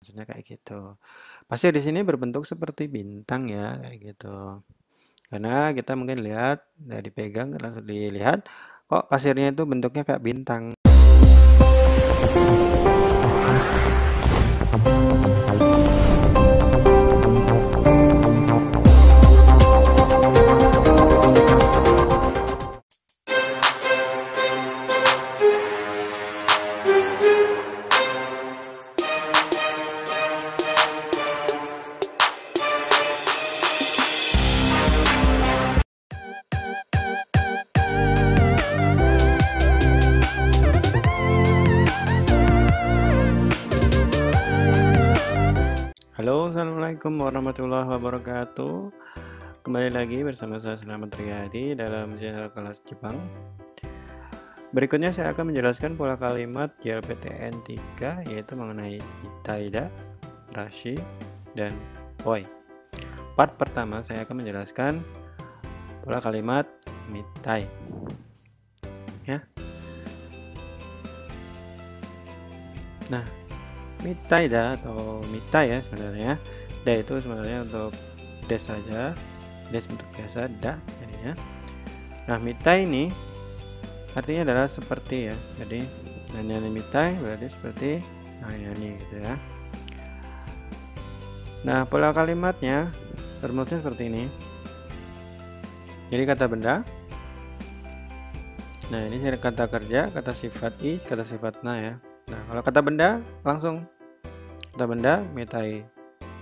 maksudnya kayak gitu. Pasir di sini berbentuk seperti bintang ya, kayak gitu. Karena kita mungkin lihat, dipegang langsung dilihat, kok pasirnya itu bentuknya kayak bintang. Halo, assalamualaikum warahmatullahi wabarakatuh. Kembali lagi bersama saya Selamat Riyadi dalam channel kelas Jepang. Berikutnya saya akan menjelaskan pola kalimat JLPTN 3, yaitu mengenai itaida, rashi, dan poi. Part pertama saya akan menjelaskan pola kalimat mitai. Ya. Nah, mitaida atau mitai ya sebenarnya. Da itu sebenarnya untuk des saja. Des bentuk biasa, da jadinya. Nah, mitai ini artinya adalah seperti ya. Jadi nani mitai berarti seperti nani gitu ya. Nah, pola kalimatnya rumusnya seperti ini. Jadi kata benda. Nah, ini kata kerja, kata sifat i, kata sifat na ya. Nah, kalau kata benda langsung kata benda mitai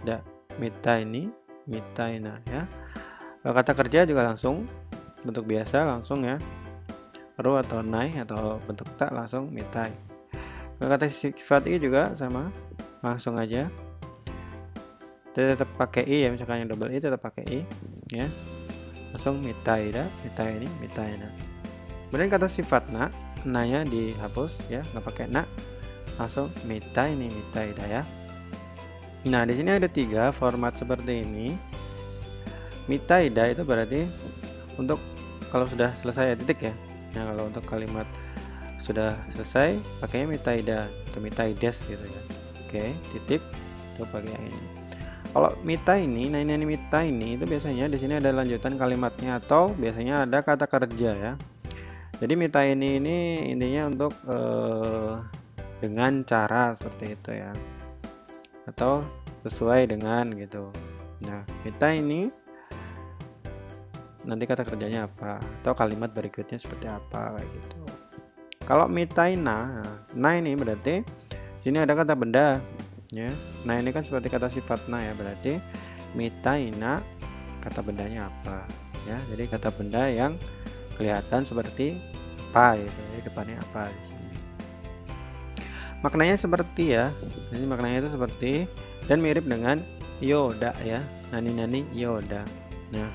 da, mitai ni, mitai na ya. Kalau kata kerja juga langsung bentuk biasa langsung ya. Ru atau nai atau bentuk tak langsung mitai. Kalau kata sifat i juga sama, langsung aja. Tetap pakai i ya, misalkan yang double i tetap pakai i ya. Langsung mitai da, mitai ni, mitai na. Kemudian kata sifat na, na-nya dihapus ya, nggak pakai na. Langsung mitai ni, mitai da ya. Nah, di sini ada 3 format seperti ini. Mitai da itu berarti untuk kalau sudah selesai ya, titik ya. Nah, kalau untuk kalimat sudah selesai pakainya mitai da atau mitai des gitu ya. Oke, titik itu pakai yang ini. Kalau mitai ini, nah ini mitai ini itu biasanya di sini ada lanjutan kalimatnya atau biasanya ada kata kerja ya. Jadi mitai ini intinya untuk dengan cara seperti itu ya, atau sesuai dengan gitu. Nah, mitai ini nanti kata kerjanya apa atau kalimat berikutnya seperti apa kayak gitu. Kalau mitai na, na ini berarti sini ada kata benda ya. Nah, ini kan seperti kata sifat na ya, berarti mitai na kata bendanya apa ya. Jadi kata benda yang kelihatan seperti apa gitu. Jadi depannya apa di sini. Maknanya seperti ya. Ini maknanya itu seperti dan mirip dengan yoda ya. Nani yoda. Nah,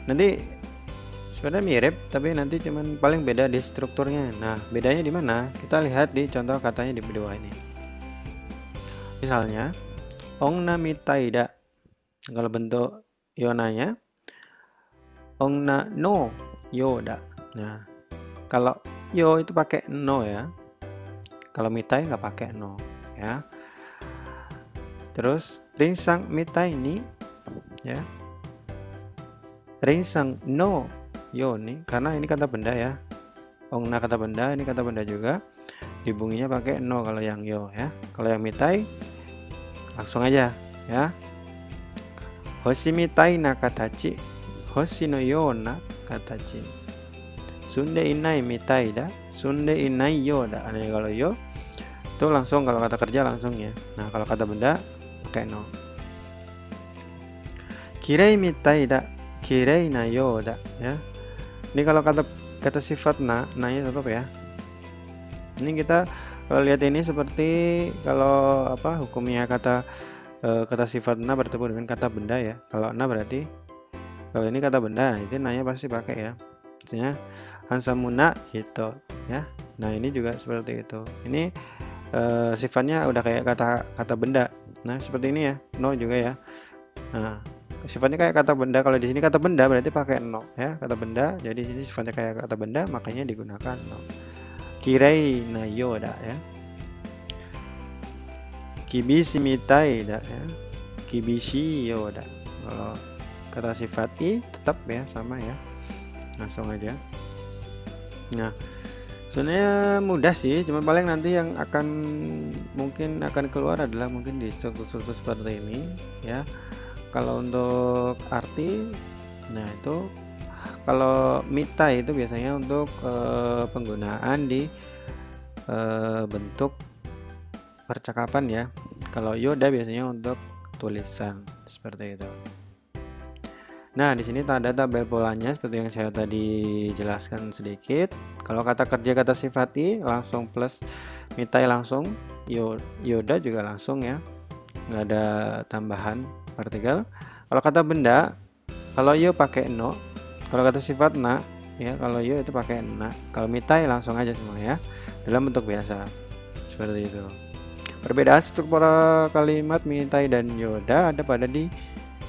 nanti sebenarnya mirip tapi nanti cuman paling beda di strukturnya. Nah, bedanya di mana? Kita lihat di contoh katanya di bawah ini. Misalnya, ongna mitaida. Kalau bentuk yonanya ongna no yoda. Nah, kalau yo itu pakai no ya. Kalau mitai nggak pakai no ya. Terus rinsang mitai ini ya. Rinsang no yo nih karena ini kata benda ya. Ongna kata benda, ini kata benda juga. Dibunyinya pakai no kalau yang yo ya. Kalau yang mitai langsung aja ya. Hoshi mitai na katachi, hoshi no yo na katachi. Sunde inai mitai da, sunde inai yo da. Nah, kalau yo itu langsung, kalau kata kerja langsung ya. Nah, kalau kata benda pakai no. Kirei mitai da, kirei na yo da ya. Ini kalau kata sifat na, na-nya tetap ya. Ini kita kalau lihat ini seperti kalau apa hukumnya kata sifat na bertemu dengan kata benda ya. Kalau na berarti kalau ini kata benda, nah itu na-nya pasti pakai ya. Misalnya hansamuna hito ya. Nah, ini juga seperti itu. Ini sifatnya udah kayak kata benda. Nah, seperti ini ya. No juga ya. Nah, sifatnya kayak kata benda. Kalau di sini kata benda berarti pakai no ya, kata benda. Jadi ini sifatnya kayak kata benda, makanya digunakan no. Kirei na yoda ya. Kibishi mitai da ya. Kibishi yoda. Kalau kata sifat i tetap ya sama ya. Langsung aja. Nah, sebenarnya mudah sih, cuma paling nanti yang mungkin akan keluar adalah mungkin di struktur-struktur seperti ini ya. Kalau untuk arti, nah itu kalau mitai itu biasanya untuk penggunaan di bentuk percakapan ya. Kalau yoda biasanya untuk tulisan seperti itu. Nah, di sini ada tabel polanya seperti yang saya tadi jelaskan sedikit. Kalau kata kerja kata sifat i langsung plus mitai langsung, yoda juga langsung ya. Nggak ada tambahan partikel. Kalau kata benda, kalau yo pakai no. Kalau kata sifat na, ya kalau yo itu pakai na. Kalau mitai langsung aja semua ya. Dalam bentuk biasa. Seperti itu. Perbedaan struktur kalimat mitai dan yoda ada pada di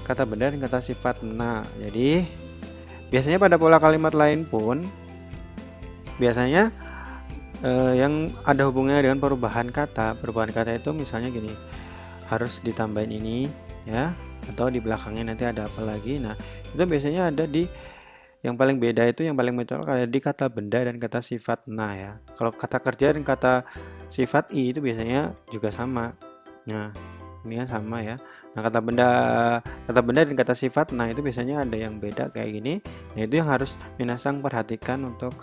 kata benda dan kata sifat na. Jadi biasanya pada pola kalimat lain pun biasanya yang ada hubungannya dengan perubahan kata. Perubahan kata itu misalnya gini, harus ditambahin ini ya, atau di belakangnya nanti ada apa lagi. Nah, itu biasanya ada di yang paling beda itu yang paling mencolok ada di kata benda dan kata sifat na ya. Kalau kata kerja dan kata sifat i itu biasanya juga sama. Nah, ini kan sama ya. Nah, kata benda dan kata sifat nah itu biasanya ada yang beda kayak gini. Nah, itu yang harus minasang perhatikan untuk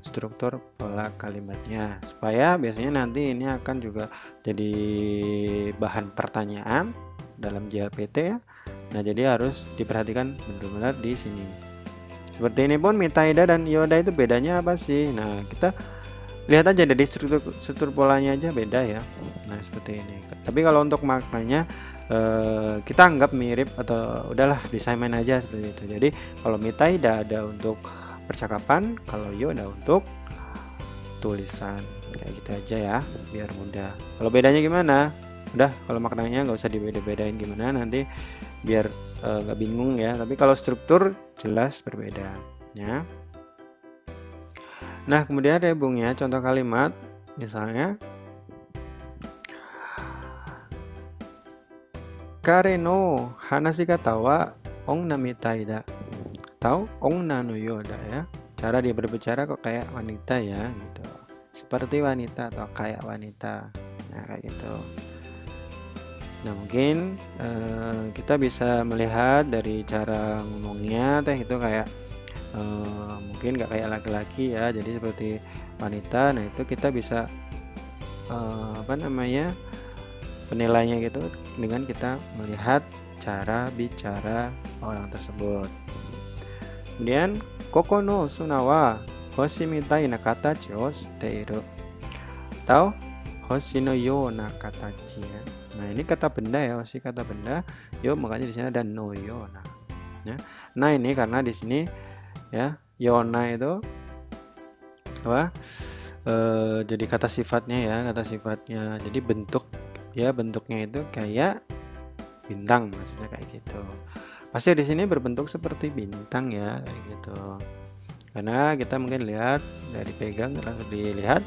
struktur pola kalimatnya, supaya biasanya nanti ini akan juga jadi bahan pertanyaan dalam JLPT ya. Nah, jadi harus diperhatikan benar-benar di sini. Seperti ini pun mitaida dan yoda itu bedanya apa sih? Nah, kita lihat aja dari struktur polanya aja beda ya. Nah, seperti ini. Tapi kalau untuk maknanya kita anggap mirip atau udahlah disamain aja seperti itu. Jadi kalau mitaida ada untuk percakapan, kalau yoda untuk tulisan. Kayak gitu aja ya, biar mudah. Kalau bedanya gimana? Udah, kalau maknanya nggak usah dibeda-bedain gimana, nanti biar nggak bingung ya. Tapi kalau struktur jelas berbeda ya. Nah, kemudian rebungnya contoh kalimat misalnya Kare no hanashi kata wa onna mitai da atau onna no yoda ya. Cara dia berbicara kok kayak wanita ya gitu. Seperti wanita atau kayak wanita. Nah, kayak gitu. Nah, mungkin kita bisa melihat dari cara ngomongnya teh itu kayak mungkin nggak kayak laki-laki ya, jadi seperti wanita. Nah, itu kita bisa penilainya gitu dengan kita melihat cara bicara orang tersebut. Kemudian koko no suna wa hoshi mitai na katachi o shiteiru atau hoshi no you na katachi ya. Nah, ini kata benda ya, hoshi kata benda, yo makanya di sini ada no yona ya. Nah, ini karena di sini ya yona itu apa? Jadi kata sifatnya ya, kata sifatnya. Jadi bentuknya itu kayak bintang, maksudnya kayak gitu. Pasti di sini berbentuk seperti bintang ya, kayak gitu. Karena kita mungkin lihat dari pegang langsung dilihat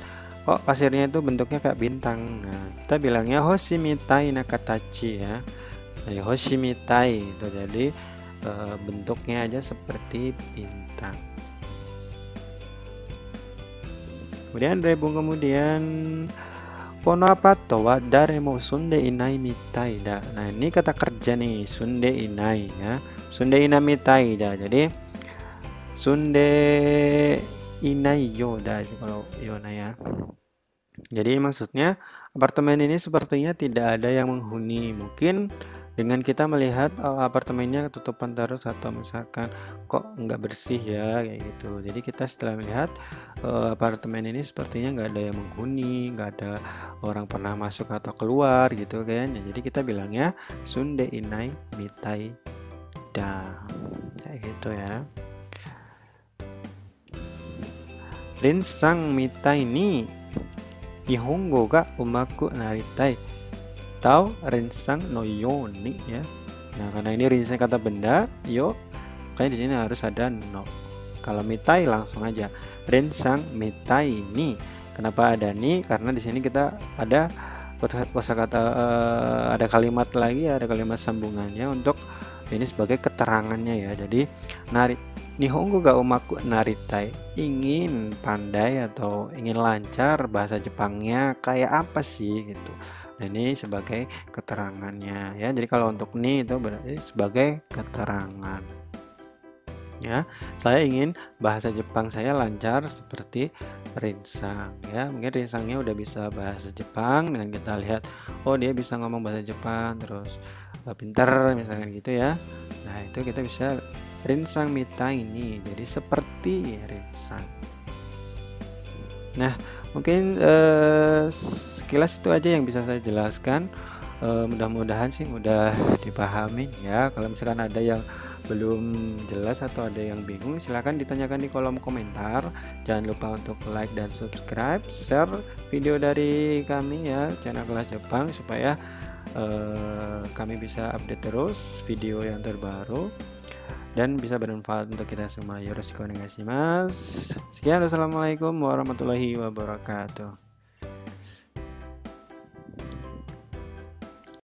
kok pasirnya itu bentuknya kayak bintang. Nah, kita bilangnya hoshi mitai na katachi ya. Nah, hoshi mitai itu jadi bentuknya aja seperti bintang. Kemudian rebung kemudian kono apato wa daremo sunde inai mitai da. Nah, ini kata kerja nih, sunde inai ya. Sunde inai mitai da. Jadi sunde inai yoda kalau yona ya. Jadi maksudnya apartemen ini sepertinya tidak ada yang menghuni. Mungkin dengan kita melihat apartemennya ketutupan terus atau misalkan kok nggak bersih ya kayak gitu. Jadi kita setelah melihat apartemen ini sepertinya nggak ada yang menghuni, nggak ada orang pernah masuk atau keluar gitu kan. Jadi kita bilangnya sunde inai mitai da kayak gitu ya. Rinsang mitai ni Nihongo ga umaku naritai atau rinsang no yoni ya. Nah, karena ini rinsang kata benda, yo, kayak di sini harus ada no. Kalau mitai langsung aja rinsang mitai ni. Kenapa ada ni? Karena di sini kita ada kosakata ada kalimat lagi, ada kalimat sambungannya untuk ini sebagai keterangannya ya. Jadi Nihongo ga umaku naritai, ingin pandai atau ingin lancar bahasa Jepangnya kayak apa sih gitu. Nah, ini sebagai keterangannya ya. Jadi kalau untuk ni itu berarti sebagai keterangan. Ya, saya ingin bahasa Jepang saya lancar seperti Rinsang ya. Mungkin Rinsangnya udah bisa bahasa Jepang dengan kita lihat, oh dia bisa ngomong bahasa Jepang terus pintar misalkan gitu ya. Nah, itu kita bisa Rinsang mita ini, jadi seperti Rinsang. Nah, mungkin sekilas itu aja yang bisa saya jelaskan. Mudah-mudahan sih mudah dipahami ya. Kalau misalkan ada yang belum jelas atau ada yang bingung, silahkan ditanyakan di kolom komentar. Jangan lupa untuk like dan subscribe, share video dari kami ya, channel Kelas Jepang, supaya kami bisa update terus video yang terbaru dan bisa bermanfaat untuk kita semua. Yoroshiku onegaishimasu. Sekian, wassalamualaikum warahmatullahi wabarakatuh.